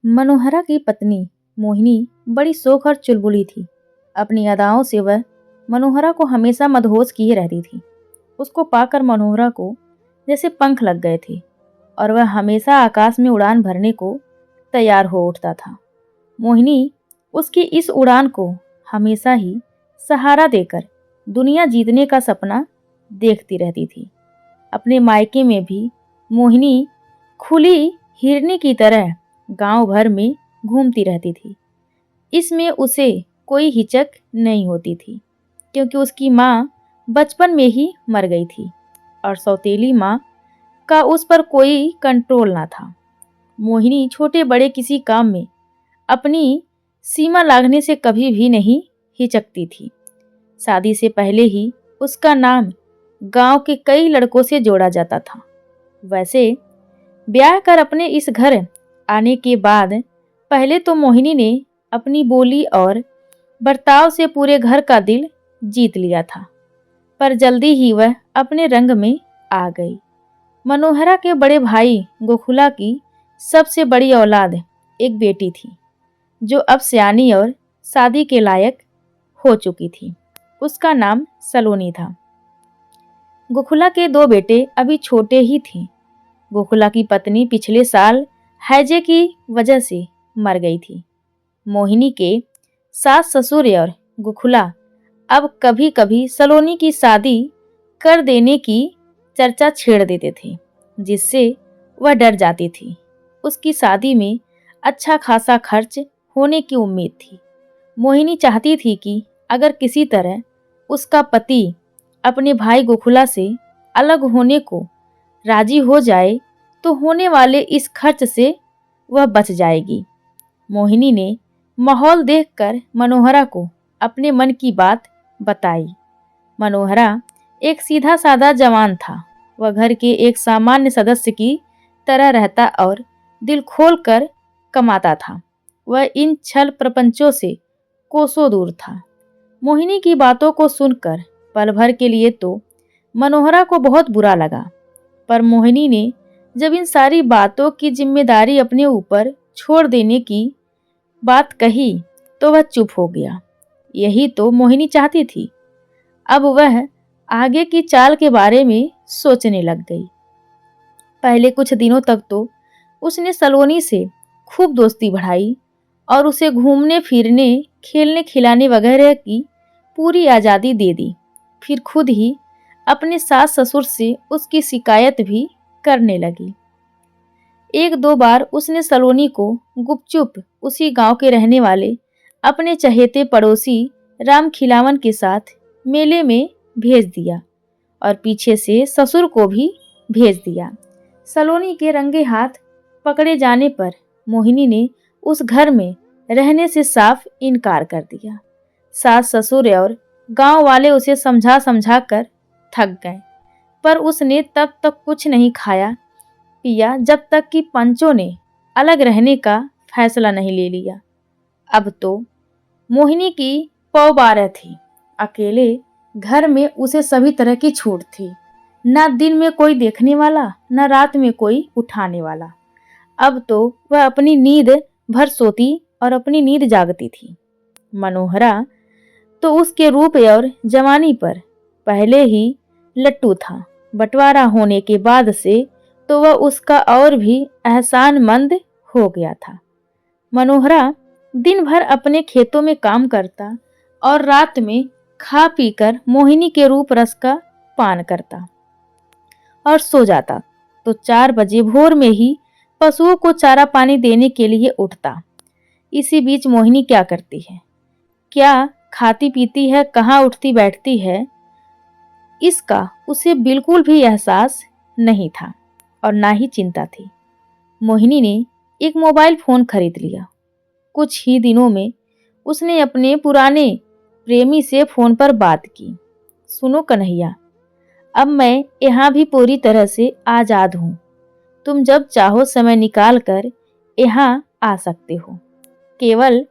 मनोहरा की पत्नी मोहिनी बड़ी शौक और चुलबुली थी। अपनी अदाओं से वह मनोहरा को हमेशा मदहोश किए रहती थी। उसको पाकर मनोहरा को जैसे पंख लग गए थे और वह हमेशा आकाश में उड़ान भरने को तैयार हो उठता था। मोहिनी उसकी इस उड़ान को हमेशा ही सहारा देकर दुनिया जीतने का सपना देखती रहती थी। अपने मायके में भी मोहिनी खुली हिरनी की तरह गांव भर में घूमती रहती थी। इसमें उसे कोई हिचक नहीं होती थी, क्योंकि उसकी माँ बचपन में ही मर गई थी और सौतेली माँ का उस पर कोई कंट्रोल ना था। मोहिनी छोटे बड़े किसी काम में अपनी सीमा लांघने से कभी भी नहीं हिचकती थी। शादी से पहले ही उसका नाम गांव के कई लड़कों से जोड़ा जाता था। वैसे ब्याह कर अपने इस घर आने के बाद पहले तो मोहिनी ने अपनी बोली और बर्ताव से पूरे घर का दिल जीत लिया था, पर जल्दी ही वह अपने रंग में आ गई। मनोहरा के बड़े भाई गोकुला की सबसे बड़ी औलाद एक बेटी थी, जो अब सयानी और शादी के लायक हो चुकी थी। उसका नाम सलोनी था। गोकुला के दो बेटे अभी छोटे ही थे। गोकुला की पत्नी पिछले साल हैजे की वजह से मर गई थी। मोहिनी के सास ससुर और गोकुला अब कभी कभी सलोनी की शादी कर देने की चर्चा छेड़ देते थे, जिससे वह डर जाती थी। उसकी शादी में अच्छा खासा खर्च होने की उम्मीद थी। मोहिनी चाहती थी कि अगर किसी तरह उसका पति अपने भाई गोकुला से अलग होने को राजी हो जाए तो होने वाले इस खर्च से वह बच जाएगी। मोहिनी ने माहौल देखकर मनोहरा को अपने मन की बात बताई। मनोहरा एक सीधा साधा जवान था। वह घर के एक सामान्य सदस्य की तरह रहता और दिल खोल कर कमाता था। वह इन छल प्रपंचों से कोसों दूर था। मोहिनी की बातों को सुनकर पल भर के लिए तो मनोहरा को बहुत बुरा लगा, पर मोहिनी ने जब इन सारी बातों की जिम्मेदारी अपने ऊपर छोड़ देने की बात कही तो वह चुप हो गया। यही तो मोहिनी चाहती थी। अब वह आगे की चाल के बारे में सोचने लग गई। पहले कुछ दिनों तक तो उसने सलोनी से खूब दोस्ती बढ़ाई और उसे घूमने फिरने, खेलने खिलाने वगैरह की पूरी आज़ादी दे दी। फिर खुद ही अपने सास ससुर से उसकी शिकायत भी करने लगी। एक दो बार उसने सलोनी को गुपचुप उसी गांव के रहने वाले अपने चहेते पड़ोसी राम खिलावन के साथ मेले में भेज दिया और पीछे से ससुर को भी भेज दिया। सलोनी के रंगे हाथ पकड़े जाने पर मोहिनी ने उस घर में रहने से साफ इनकार कर दिया। सास ससुर और गांव वाले उसे समझा समझा कर थक गए, पर उसने तब तक कुछ नहीं खाया पिया जब तक कि पंचों ने अलग रहने का फैसला नहीं ले लिया। अब तो मोहिनी की पौ 12 थी। अकेले घर में उसे सभी तरह की छूट थी। न दिन में कोई देखने वाला, न रात में कोई उठाने वाला। अब तो वह अपनी नींद भर सोती और अपनी नींद जागती थी। मनोहरा तो उसके रूप और जवानी पर पहले ही लट्टू था। बंटवारा होने के बाद से तो वह उसका और भी एहसानमंद हो गया था। मनोहरा दिन भर अपने खेतों में काम करता और रात में खा पीकर मोहिनी के रूप रस का पान करता और सो जाता। तो 4 बजे भोर में ही पशुओं को चारा पानी देने के लिए उठता। इसी बीच मोहिनी क्या करती है, क्या खाती पीती है, कहाँ उठती बैठती है, इसका उसे बिल्कुल भी एहसास नहीं था और ना ही चिंता थी। मोहिनी ने एक मोबाइल फोन खरीद लिया। कुछ ही दिनों में उसने अपने पुराने प्रेमी से फोन पर बात की। सुनो कन्हैया, अब मैं यहाँ भी पूरी तरह से आज़ाद हूँ। तुम जब चाहो समय निकाल कर यहाँ आ सकते हो। केवल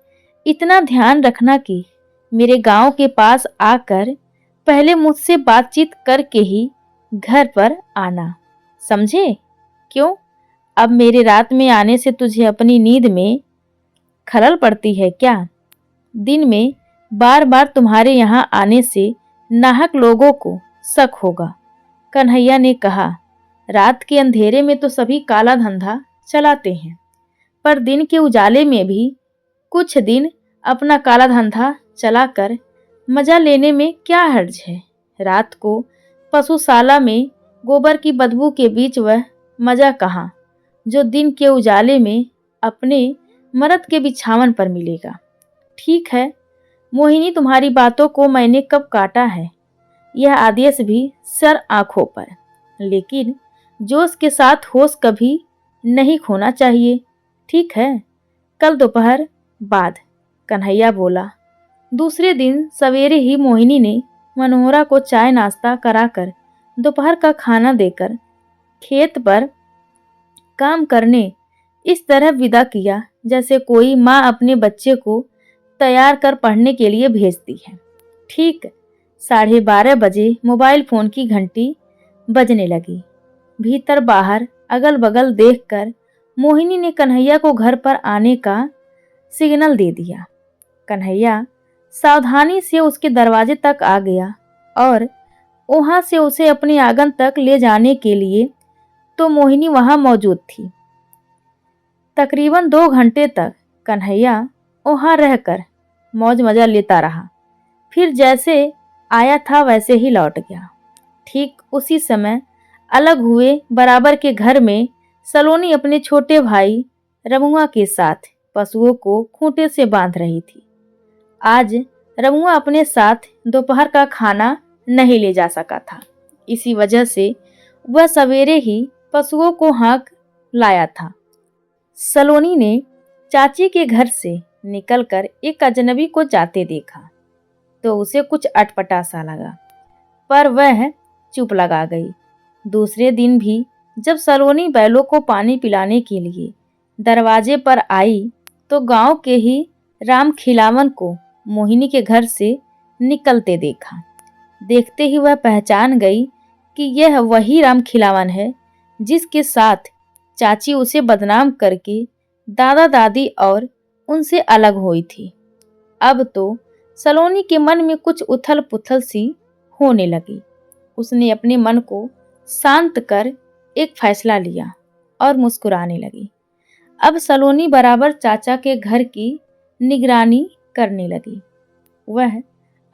इतना ध्यान रखना कि मेरे गांव के पास आकर पहले मुझसे बातचीत करके ही घर पर आना, समझे? क्यों, अब मेरे रात में आने से तुझे अपनी नींद में खलल पड़ती है क्या? दिन में बार बार तुम्हारे यहाँ आने से नाहक लोगों को शक होगा। कन्हैया ने कहा, रात के अंधेरे में तो सभी काला धंधा चलाते हैं, पर दिन के उजाले में भी कुछ दिन अपना काला धंधा चलाकर मजा लेने में क्या हर्ज है। रात को पशुशाला में गोबर की बदबू के बीच वह मजा कहाँ जो दिन के उजाले में अपने मर्द के बिछावन पर मिलेगा। ठीक है मोहिनी, तुम्हारी बातों को मैंने कब काटा है, यह आदेश भी सर आंखों पर, लेकिन जोश के साथ होश कभी नहीं खोना चाहिए। ठीक है, कल दोपहर बाद, कन्हैया बोला। दूसरे दिन सवेरे ही मोहिनी ने मनोहरा को चाय नाश्ता कराकर दोपहर का खाना देकर खेत पर काम करने इस तरह विदा किया जैसे कोई माँ अपने बच्चे को तैयार कर पढ़ने के लिए भेजती है। ठीक 12:30 बजे मोबाइल फोन की घंटी बजने लगी। भीतर बाहर अगल बगल देखकर मोहिनी ने कन्हैया को घर पर आने का सिग्नल दे दिया। कन्हैया सावधानी से उसके दरवाजे तक आ गया और वहां से उसे अपने आंगन तक ले जाने के लिए तो मोहिनी वहां मौजूद थी। तकरीबन 2 घंटे तक कन्हैया वहां रहकर मौज मजा लेता रहा, फिर जैसे आया था वैसे ही लौट गया। ठीक उसी समय अलग हुए बराबर के घर में सलोनी अपने छोटे भाई रमुआ के साथ पशुओं को खूंटे से बांध रही थी। आज रमुआ अपने साथ दोपहर का खाना नहीं ले जा सका था, इसी वजह से वह सवेरे ही पशुओं को हाँक लाया था। सलोनी ने चाची के घर से निकलकर एक अजनबी को जाते देखा तो उसे कुछ अटपटा सा लगा, पर वह चुप लगा गई। दूसरे दिन भी जब सलोनी बैलों को पानी पिलाने के लिए दरवाजे पर आई तो गांव के ही राम खिलावन को मोहिनी के घर से निकलते देखा। देखते ही वह पहचान गई कि यह वही राम खिलावन है जिसके साथ चाची उसे बदनाम करके दादा दादी और उनसे अलग हुई थी। अब तो सलोनी के मन में कुछ उथल पुथल सी होने लगी। उसने अपने मन को शांत कर एक फैसला लिया और मुस्कुराने लगी। अब सलोनी बराबर चाचा के घर की निगरानी करने लगी। वह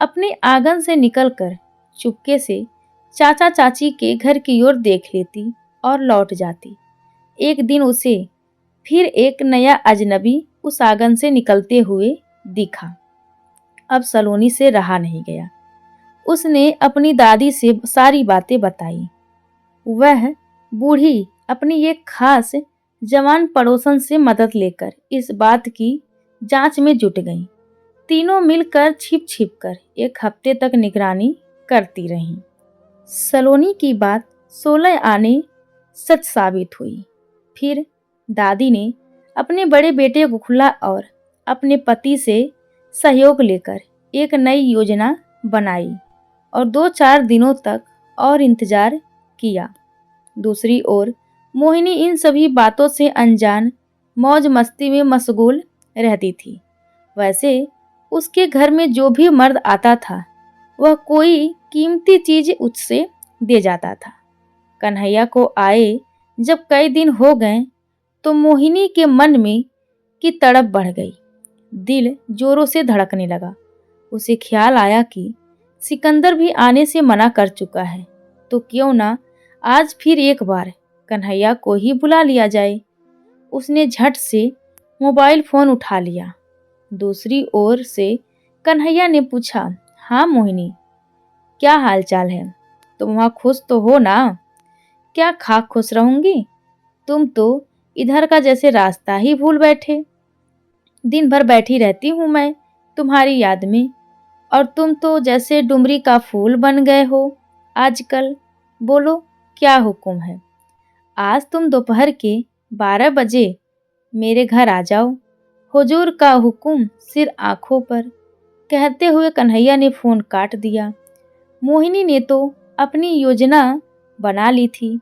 अपने आंगन से निकलकर चुपके से चाचा चाची के घर की ओर देख लेती और लौट जाती। एक दिन उसे फिर एक नया अजनबी उस आंगन से निकलते हुए दिखा। अब सलोनी से रहा नहीं गया। उसने अपनी दादी से सारी बातें बताई। वह बूढ़ी अपनी एक खास जवान पड़ोसन से मदद लेकर इस बात की जांच में जुट गईं। तीनों मिलकर छिप छिप कर एक हफ्ते तक निगरानी करती रहीं। सलोनी की बात 16 आने सच साबित हुई। फिर दादी ने अपने बड़े बेटे गुखला और अपने पति से सहयोग लेकर एक नई योजना बनाई और 2-4 दिनों तक और इंतजार किया। दूसरी ओर मोहिनी इन सभी बातों से अनजान मौज मस्ती में मशगूल रहती थी। वैसे उसके घर में जो भी मर्द आता था वह कोई कीमती चीज उससे दे जाता था। कन्हैया को आए जब कई दिन हो गए तो मोहिनी के मन में की तड़प बढ़ गई। दिल जोरों से धड़कने लगा। उसे ख्याल आया कि सिकंदर भी आने से मना कर चुका है, तो क्यों ना आज फिर एक बार कन्हैया को ही बुला लिया जाए। उसने झट से मोबाइल फोन उठा लिया। दूसरी ओर से कन्हैया ने पूछा, हाँ मोहिनी, क्या हालचाल है? तुम वहाँ खुश तो हो ना? क्या खाक खुश रहूंगी? तुम तो इधर का जैसे रास्ता ही भूल बैठे। दिन भर बैठी रहती हूँ मैं तुम्हारी याद में, और तुम तो जैसे डुमरी का फूल बन गए हो आजकल। बोलो क्या हुक्म है? आज तुम दोपहर के 12 बजे मेरे घर आ जाओ। हुजूर का हुक्म सिर आंखों पर। कहते हुए कन्हैया ने फोन काट दिया। मोहिनी ने तो अपनी योजना बना ली थी।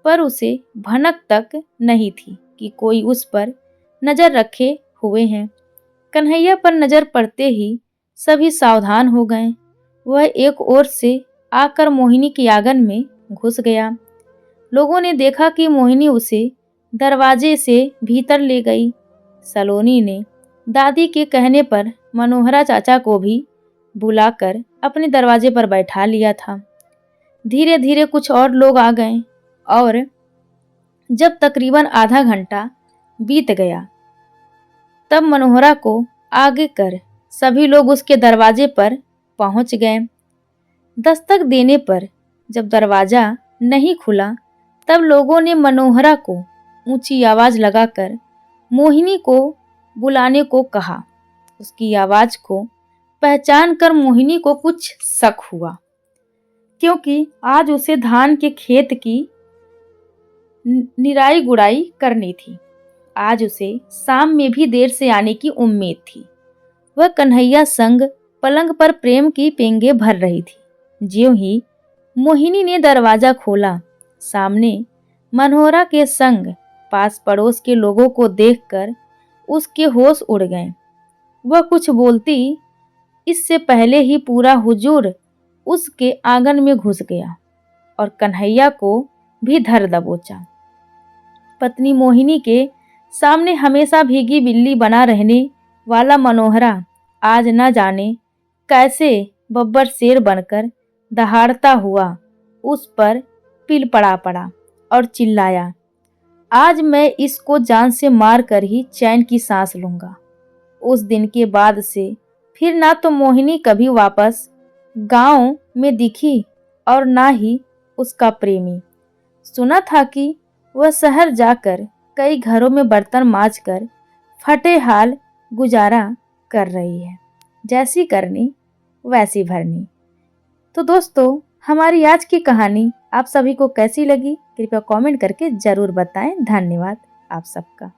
पर उसे भनक तक नहीं थी कि कोई उस पर नजर रखे हुए हैं। कन्हैया पर नजर पड़ते ही सभी सावधान हो गए। वह एक ओर से आकर मोहिनी के आंगन में घुस गया। लोगों ने देखा कि मोहिनी उसे दरवाजे से भीतर ले गई। सलोनी ने दादी के कहने पर मनोहरा चाचा को भी बुलाकर अपने दरवाजे पर बैठा लिया था। धीरे धीरे कुछ और लोग आ गए और जब तकरीबन आधा घंटा बीत गया तब मनोहरा को आगे कर सभी लोग उसके दरवाजे पर पहुंच गए। दस्तक देने पर जब दरवाजा नहीं खुला तब लोगों ने मनोहरा को ऊंची आवाज लगाकर मोहिनी को बुलाने को कहा। उसकी आवाज को पहचान कर मोहिनी को कुछ शक हुआ, क्योंकि आज उसे धान के खेत की निराई गुड़ाई करनी थी। आज उसे शाम में भी देर से आने की उम्मीद थी। वह कन्हैया संग पलंग पर प्रेम की पेंगे भर रही थी। ज्यों ही मोहिनी ने दरवाजा खोला, सामने मनोहरा के संग पास पड़ोस के लोगों को देखकर उसके होश उड़ गए। वह कुछ बोलती इससे पहले ही पूरा हुजूर उसके आंगन में घुस गया और कन्हैया को भी धर दबोचा। पत्नी मोहिनी के सामने हमेशा भीगी बिल्ली बना रहने वाला मनोहरा आज न जाने कैसे बब्बर शेर बनकर दहाड़ता हुआ उस पर पिल पड़ा और चिल्लाया, आज मैं इसको जान से मार कर ही चैन की सांस लूंगा। उस दिन के बाद से फिर ना तो मोहिनी कभी वापस गांव में दिखी और ना ही उसका प्रेमी। सुना था कि वह शहर जाकर कई घरों में बर्तन मांजकर फटे हाल गुजारा कर रही है। जैसी करनी वैसी भरनी। तो दोस्तों, हमारी आज की कहानी आप सभी को कैसी लगी कृपया कमेंट करके जरूर बताएं। धन्यवाद आप सबका।